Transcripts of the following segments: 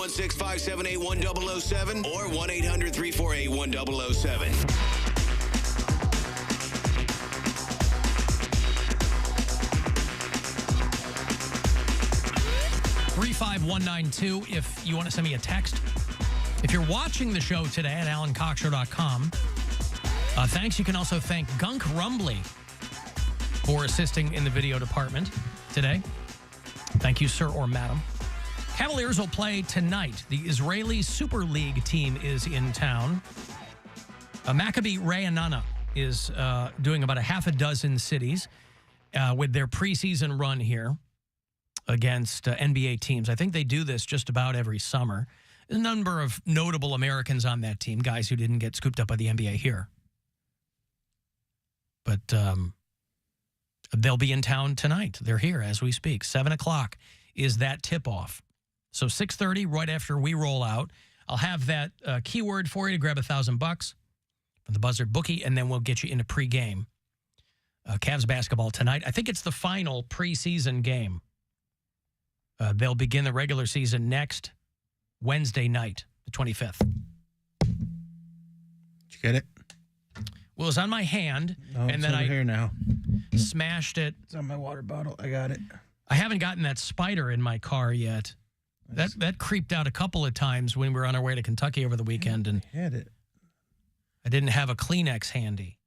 816-578-1007 or 1-800-348-1007. 35192 if you want to send me a text. If you're watching the show today at alancoxshow.com, thanks. You can also thank Gunk Rumbly for assisting in the video department today. Thank you, sir or madam. Cavaliers will play tonight. The Israeli Super League team is in town. Maccabi Ra'anana is doing about a half a dozen cities with their preseason run here against NBA teams. I think they do this just about every summer. There's a number of notable Americans on that team, guys who didn't get scooped up by the NBA here. But they'll be in town tonight. They're here as we speak. 7 o'clock is that tip-off. So 6:30, right after we roll out, I'll have that keyword for you to grab $1,000 from the Buzzard bookie, and then we'll get you into pregame. Cavs basketball tonight. I think it's the final preseason game. They'll begin the regular season next Wednesday night, the 25th. Did you get it? Well, it's on my hand, and then I here now. Smashed it. It's on my water bottle. I got it. I haven't gotten that spider in my car yet. That creeped out a couple of times when we were on our way to Kentucky over the weekend, and I had it. I didn't have a Kleenex handy.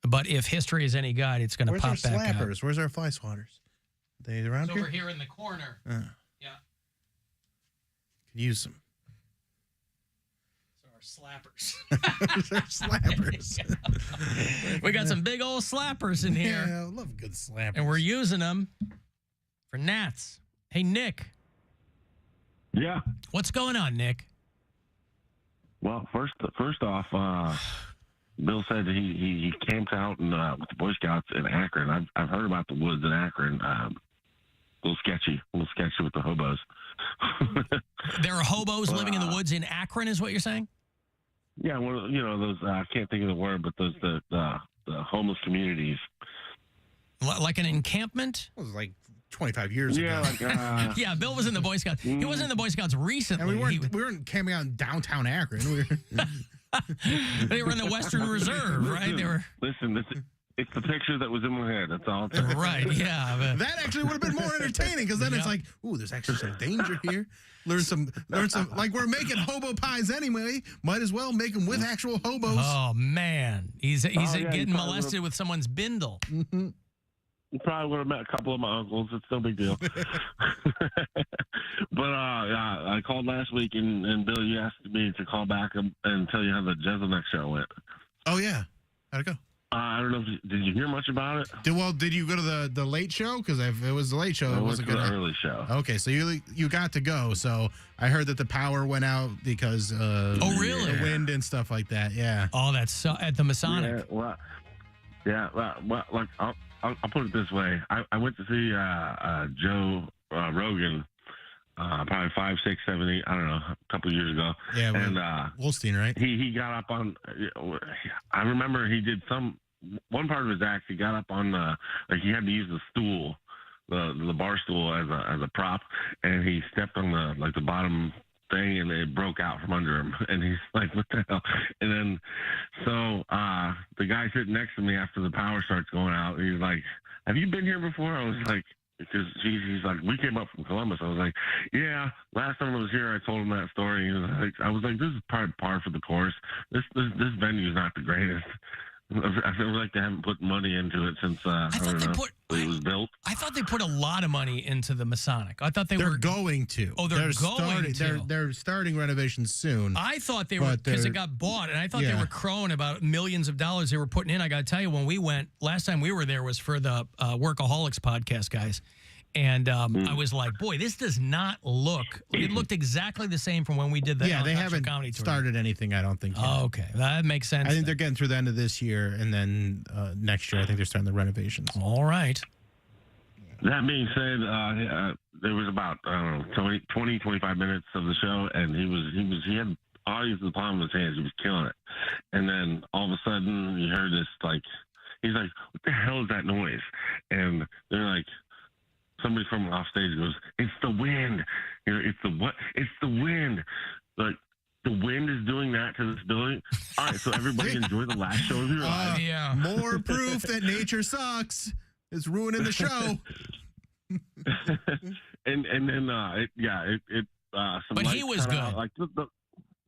But if history is any guide, it's going to pop back out. Where's our slappers? Where's our fly swatters? Are they around here? Over here in the corner. Yeah. Can use them. So our slappers. Our slappers. We got some big old slappers in here. Yeah, I love good slappers. And we're using them for gnats. Hey, Nick. Yeah. What's going on, Nick? Well, first off, Bill said he camped out with the Boy Scouts in Akron. I've heard about the woods in Akron. A little sketchy with the hobos. There are hobos living in the woods in Akron, is what you're saying? Yeah, well, you know those. I can't think of the word, but those the homeless communities. Like an encampment? It was like 25 years ago. Like, yeah, Bill was in the Boy Scouts. He wasn't in the Boy Scouts recently. And we weren't camping out in downtown Akron. They were in the Western Reserve, right? They were. Listen, it's the picture that was in my head. That's all. Right, yeah. That actually would have been more entertaining because then it's like, ooh, there's actually some danger here. Learn some. Like we're making hobo pies anyway. Might as well make them with actual hobos. Oh man, he's getting molested with someone's bindle. Mm-hmm. You probably would have met a couple of my uncles. It's no big deal. But I called last week, and Bill, you asked me to call back and tell you how the Jezelnik show went. Oh, yeah. How'd it go? I don't know. Did you hear much about it? Did you go to the late show? Because if it was the late show, it wasn't good. The early show. Okay, so you got to go. So I heard that the power went out because oh really? The wind and stuff like that. Yeah. Oh, that's at the Masonic. Well, like I'll put it this way. I went to see Joe Rogan probably 5, 6, 7, 8, I don't know, a couple of years ago. Yeah, and Wolstein, right? He got up on. I remember he did one part of his act. He got up on like he had to use the stool, the bar stool as a prop, and he stepped on the bottom thing, and it broke out from under him, and he's like, what the hell? And then so the guy sitting next to me after the power starts going out, he's like, have you been here before? I was like, because he's like, we came up from Columbus. I was like, yeah, last time I was here, I told him that story. I was like, this is par for the course. This venue's not the greatest. I feel like they haven't put money into it since it was built. I thought they put a lot of money into the Masonic. I thought they're going to. Oh, they're going to. They're starting renovations soon. I thought they were, because it got bought, and I thought they were crowing about millions of dollars they were putting in. I got to tell you, when we went, last time we were there was for the Workaholics podcast, guys. And I was like, boy, this does not look. It looked exactly the same from when we did the they haven't comedy tour. Started anything, I don't think. Oh, okay. That makes sense. I think they're getting through the end of this year, and then next year, I think they're starting the renovations. All right. That being said, there was about, I don't know, 20, 25 minutes of the show, and he had audience in the palm of his hands. He was killing it. And then all of a sudden, you heard this, like, he's like, what the hell is that noise? And they're like, somebody from off stage goes, "It's the wind." It's the what? It's the wind. Like, the wind is doing that to this building. All right, so everybody enjoy the last show of your life. Yeah. More proof that nature sucks. It's ruining the show. and then some But he lights was cut good. out. Like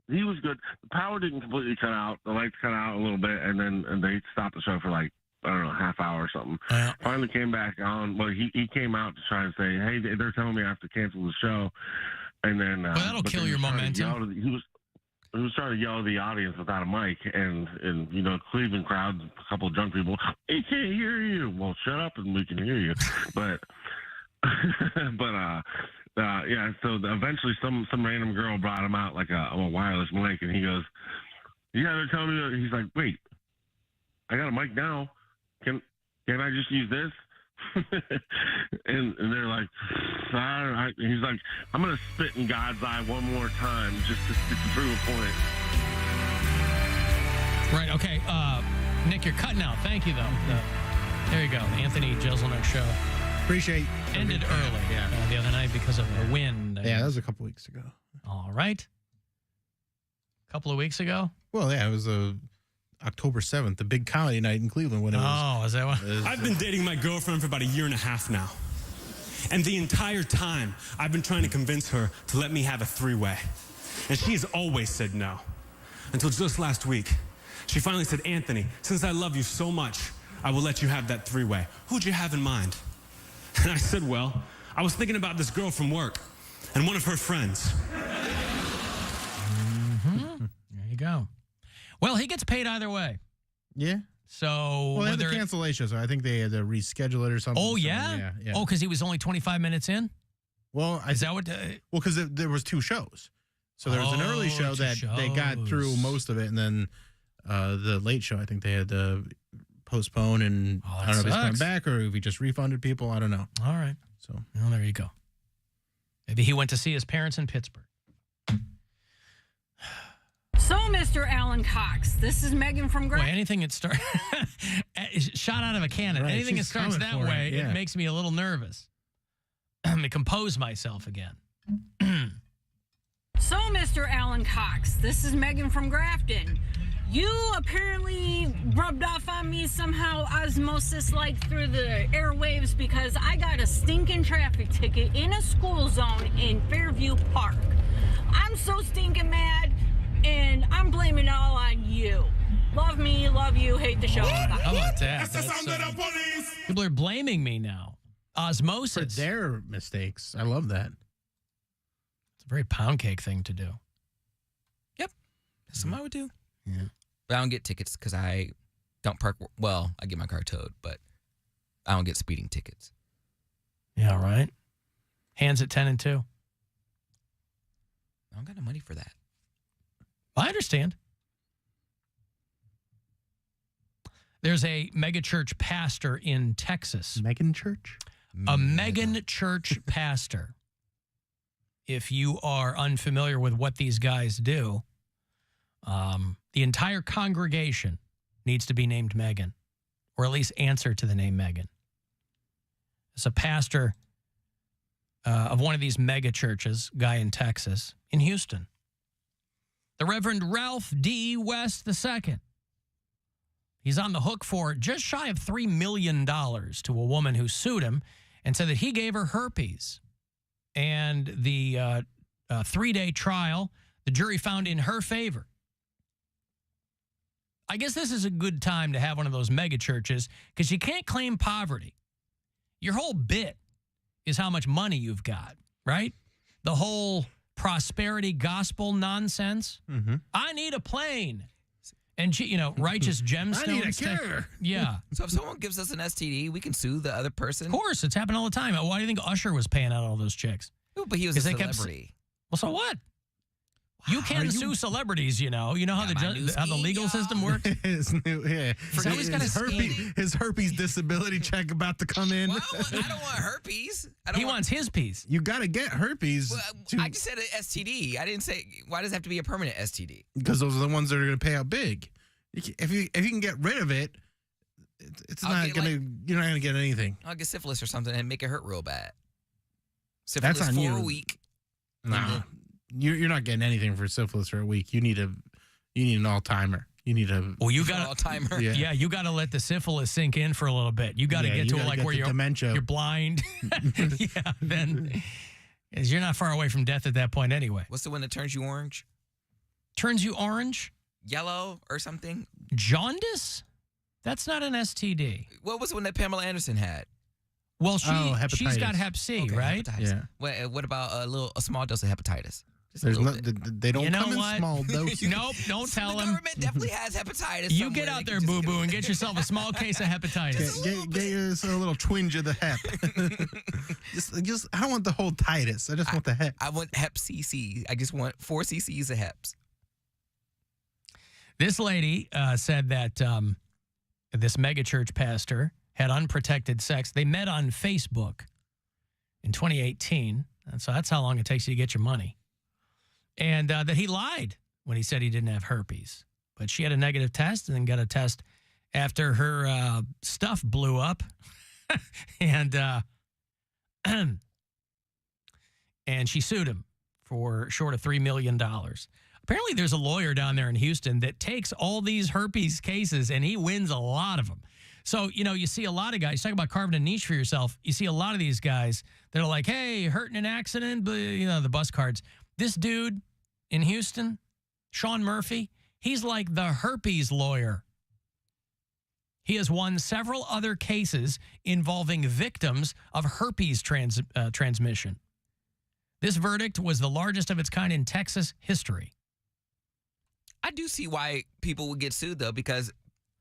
he was good. The power didn't completely cut out. The lights cut out a little bit, and they stopped the show for like, I don't know, half hour or something. Finally came back on. Well, he came out to try and say, "Hey, they're telling me I have to cancel the show." And then well, that'll kill your momentum. He was trying to yell at the audience without a mic, and Cleveland crowd, a couple of drunk people, "He can't hear you." Well, shut up and we can hear you. But so eventually some random girl brought him out like a wireless mic, and he goes, "Yeah, they're telling me that." He's like, "Wait, I got a mic now. Can I just use this?" and they're like, he's like, "I'm gonna spit in God's eye one more time just to prove a point." Right. Okay. Nick, you're cutting out. Thank you, though. There you go. The Anthony Jeselnik show Appreciate. ended early the other night because of the wind. Yeah, that was a couple weeks ago. All right. A couple of weeks ago? Well, yeah, it was October 7th, the big comedy night in Cleveland when it was. Oh, is that what? I've been dating my girlfriend for about 1.5 years now. And the entire time, I've been trying to convince her to let me have a three-way. And she has always said no. Until just last week, she finally said, "Anthony, since I love you so much, I will let you have that three-way. Who'd you have in mind?" And I said, "Well, I was thinking about this girl from work and one of her friends." There you go. Well, he gets paid either way. Yeah. So Well, they had the cancellation, so I think they had to reschedule it or something. Oh, yeah? Yeah. Oh, because he was only 25 minutes in? Well, Is that what? well, because there was 2 shows. So there was an early show 2 that they got through shows. most of it, and then the late show, I think they had to postpone, and Oh, I don't know if he's coming sucks. back or if he just refunded people. I don't know. All right. So Well, there you go. Maybe he went to see his parents in Pittsburgh. So, Mr. Alan Cox, this is Megan from Boy, Grant. anything that starts shot out of a cannon, Right, anything that she's starts coming that for way, it, yeah. it makes me a little nervous. Let me compose myself again. So, Mr. Alan Cox, this is Megan from Grafton. You apparently rubbed off on me somehow osmosis-like through the airwaves because I got a stinking traffic ticket in a school zone in Fairview Park. I'm so stinking mad, and I'm blaming it all on you. Love me, love you, hate the show. Bye. How about that? That's the sound of the police! People are blaming me now. for Osmosis. their mistakes, I love that. It's a very Poundcake thing to do. That's something I would do. Yeah. But I don't get tickets because I don't park. Well, I get my car towed, but I don't get speeding tickets. Yeah, right. Hands at 10 and 2. I don't got no money for that. I understand. There's a megachurch pastor in Texas. Megan Church? A Megan church pastor. If you are unfamiliar with what these guys do, the entire congregation needs to be named Megan, or at least answer to the name Megan. It's a pastor of one of these mega churches, guy in Texas, in Houston. The Reverend Ralph D. West II. He's on the hook for just shy of $3 million to a woman who sued him and said that he gave her herpes. And the 3-day trial, the jury found in her favor. I guess this is a good time to have one of those mega churches because you can't claim poverty. Your whole bit is how much money you've got, right? The whole prosperity gospel nonsense. Mm-hmm. I need a plane. And, righteous gemstones. I need a cure. Yeah. So if someone gives us an STD, we can sue the other person. Of course, it's happened all the time. Why do you think Usher was paying out all those chicks? Ooh, but he was a 'Cause they kept celebrity. Well, so what? You can sue celebrities, You know how Got my new how the scheme, legal y'all. system works? His new, yeah. So he's got a His herpes disability check about to come in. Well, I don't want herpes. He wants his piece. You got to get herpes. Well, I just said an STD. I didn't say. Why does it have to be a permanent STD? Because those are the ones that are going to pay out big. If you can get rid of it, it's I'll not get, gonna. You're not gonna get anything. I'll get syphilis or something and make it hurt real bad. Syphilis That's on for you. a week. Nah, you're not getting anything for syphilis for a week. You need an all-timer. You need a. Well, you All got timer. yeah, you got to let the syphilis sink in for a little bit. You got to Yeah, get you to gotta like get where the dementia. you're blind. Yeah, then because you're not far away from death at that point anyway. What's the one that turns you orange? Turns you orange? Yellow or something? Jaundice? That's not an STD. What was the one that Pamela Anderson had? Well, hepatitis. she's got Hep C, Okay, right? hepatitis. Yeah. What about a small dose of hepatitis? Just a There's little no, bit. they don't You know come in what? small doses. Nope, don't tell The him. government definitely has hepatitis. You somewhere. get out They there, can just boo-boo, and get yourself a small case of hepatitis. Get us a little twinge of the hep. just I don't want the whole titus. I just want the hep. I want Hep CC. I just want 4 cc's of Heps. This lady said that this megachurch pastor had unprotected sex. They met on Facebook in 2018. And so that's how long it takes you to get your money. And that he lied when he said he didn't have herpes. But she had a negative test and then got a test after her stuff blew up. and she sued him for short of $3 million. Apparently, there's a lawyer down there in Houston that takes all these herpes cases and he wins a lot of them. So, you see a lot of guys, talk about carving a niche for yourself. You see a lot of these guys that are like, hey, hurt in an accident, but, the bus cards. This dude in Houston, Sean Murphy, he's like the herpes lawyer. He has won several other cases involving victims of herpes transmission. This verdict was the largest of its kind in Texas history. I do see why people would get sued, though, because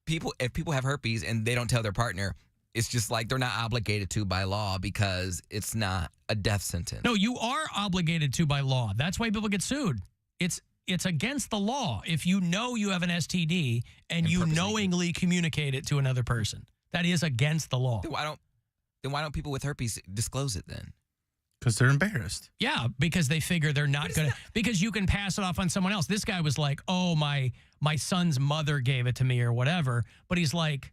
if people have herpes and they don't tell their partner, it's just like they're not obligated to by law because it's not a death sentence. No, you are obligated to by law. That's why people get sued. It's against the law if you know you have an STD and you knowingly communicate it to another person. That is against the law. Then why don't people with herpes disclose it then? Because they're embarrassed. Yeah, because they figure they're not going to, because you can pass it off on someone else. This guy was like, oh, my son's mother gave it to me or whatever. But he's like,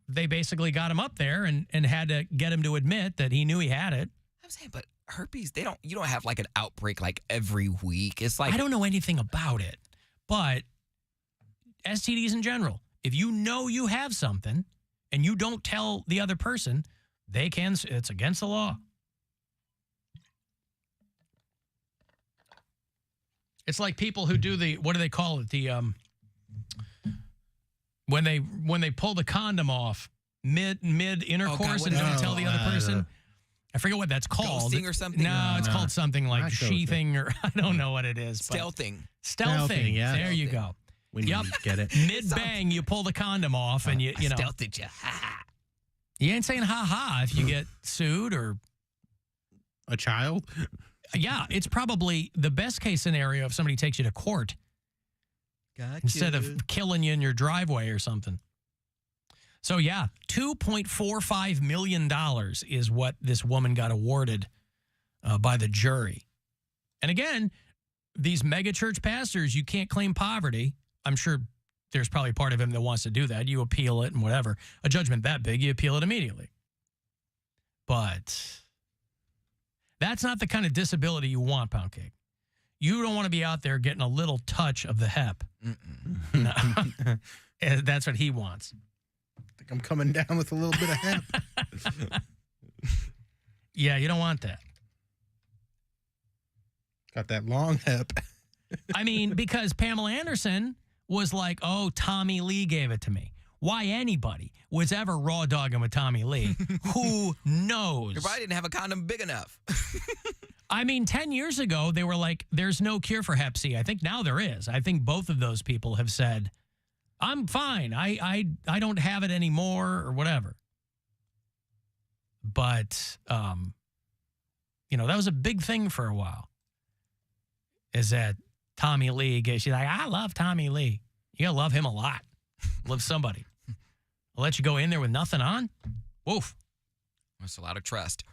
they basically got him up there and had to get him to admit that he knew he had it. I'm saying, but herpes, you don't have like an outbreak like every week. It's like, I don't know anything about it, but STDs in general, if you know you have something and you don't tell the other person, it's against the law. It's like people who do what do they call it? The when they pull the condom off mid intercourse and don't tell the other person. I forget what that's called. Ghosting or something? No, it's called something like Not sheathing or I don't know what it is. Stealthing. Stealthing. yeah. There you go. When you get it. Mid bang, you pull the condom off and you know. Stealthed you. You ain't saying ha ha if you get sued or. A child? Yeah, it's probably the best case scenario if somebody takes you to court instead of killing you in your driveway or something. So, yeah, $2.45 million is what this woman got awarded by the jury. And again, these megachurch pastors, you can't claim poverty. I'm sure there's probably part of him that wants to do that. You appeal it and whatever. A judgment that big, you appeal it immediately. But that's not the kind of disability you want, Poundcake. You don't want to be out there getting a little touch of the hep. No. That's what he wants. I think I'm coming down with a little bit of hep. Yeah, you don't want that. Got that long hep. I mean, because Pamela Anderson was like, oh, Tommy Lee gave it to me. Why anybody was ever raw dogging with Tommy Lee, who knows? You probably didn't have a condom big enough. I mean, 10 years ago, they were like, there's no cure for Hep C. I think now there is. I think both of those people have said, I'm fine. I don't have it anymore or whatever. But, that was a big thing for a while. Is that Tommy Lee, she's like, I love Tommy Lee. You gotta love him a lot. Love somebody. I'll let you go in there with nothing on? Woof. That's a lot of trust.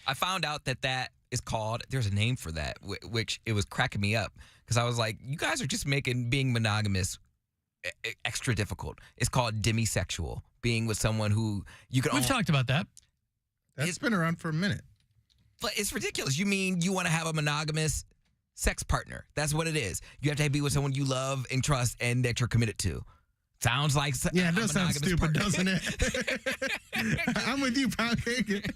I found out that is called, there's a name for that, which it was cracking me up. Because I was like, you guys are just making being monogamous extra difficult. It's called demisexual, being with someone who you can. We've talked about that. That's been around for a minute. But it's ridiculous. You mean you want to have a monogamous sex partner? That's what it is. You have to be with someone you love and trust and that you're committed to. Sounds like yeah, it does sound stupid, partner. doesn't it? I'm with you, Poundcake.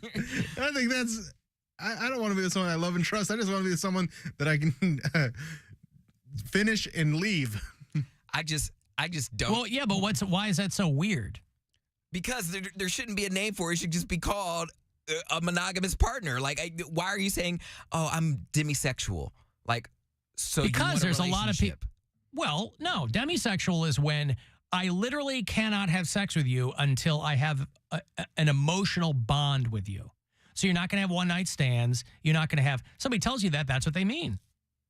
I think that's. I don't want to be with someone I love and trust. I just want to be with someone that I can finish and leave. I just don't. Well, yeah, but why is that so weird? Because there shouldn't be a name for it. It should just be called a monogamous partner. Like, why are you saying, "Oh, I'm demisexual"? Like, so because there's a lot of people. people. Well, no, demisexual is when I literally cannot have sex with you until I have an emotional bond with you. So you're not going to have one-night stands. You're not going to have... Somebody tells you that, that's what they mean.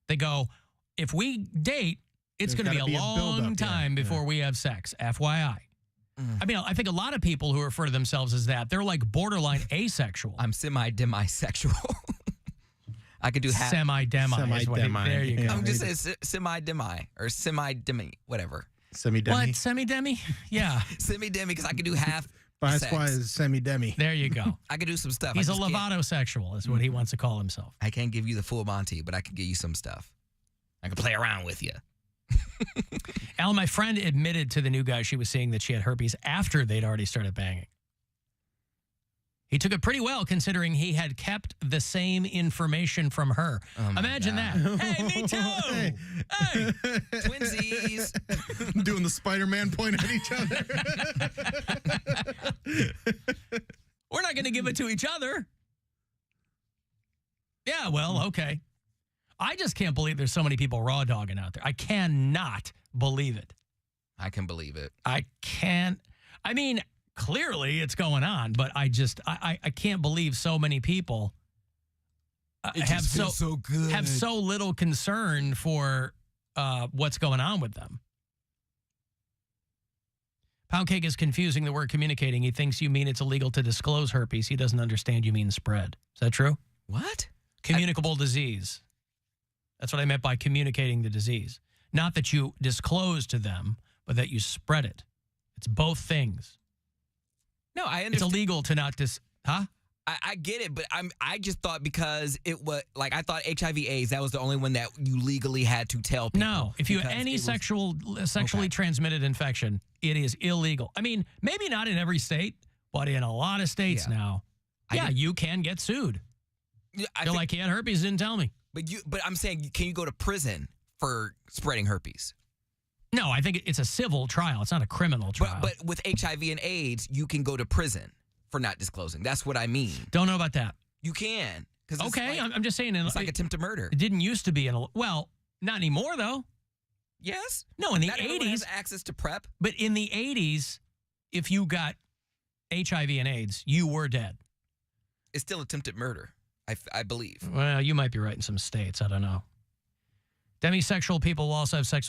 They go, if we date, it's going to be a long time before we have sex, FYI. I mean, I think a lot of people who refer to themselves as that, they're like borderline asexual. I'm semi-demisexual. I could do half. Semi-demi. Semi-demi. There you go. I'm just saying semi-demi or semi-demi, whatever. Semi-demi. What? Semi-demi? Yeah. Semi-demi because I could do half. That's why it's semi-demi. There you go. I could do some stuff. He's a Lovato-sexual is what he wants to call himself. I can't give you the full Monty, but I can give you some stuff. I can play around with you. Alan, my friend admitted to the new guy she was seeing that she had herpes after they'd already started banging. He took it pretty well considering he had kept the same information from her. Oh Imagine that. Hey, me too. Hey. Twinsies. Doing the Spider-Man point at each other. We're not going to give it to each other. Yeah, well, okay. I just can't believe there's so many people raw dogging out there. I cannot believe it. I can believe it. I can't. I mean, clearly it's going on, but I can't believe so many people have so little concern for what's going on with them. Poundcake is confusing the word communicating. He thinks you mean it's illegal to disclose herpes. He doesn't understand you mean spread. Is that true? What? Communicable disease. That's what I meant by communicating the disease. Not that you disclose to them, but that you spread it. It's both things. No, I understand. It's illegal to not huh? I get it, but I just thought because it was like I thought HIV/AIDS that was the only one that you legally had to tell people. No, if you have any sexually transmitted infection, it is illegal. I mean, maybe not in every state, but in a lot of states now, you can get sued. They're like, he had herpes, didn't tell me. But I'm saying, can you go to prison for spreading herpes? No, I think it's a civil trial. It's not a criminal trial. But with HIV and AIDS, you can go to prison for not disclosing. That's what I mean. Don't know about that. You can. Okay, I'm just saying. It's like attempted murder. It didn't used to be. Well, not anymore, though. Yes? No, in the not 80s. Has access to PrEP. But in the 80s, if you got HIV and AIDS, you were dead. It's still attempted murder, I believe. Well, you might be right in some states. I don't know. Demisexual people will also have sex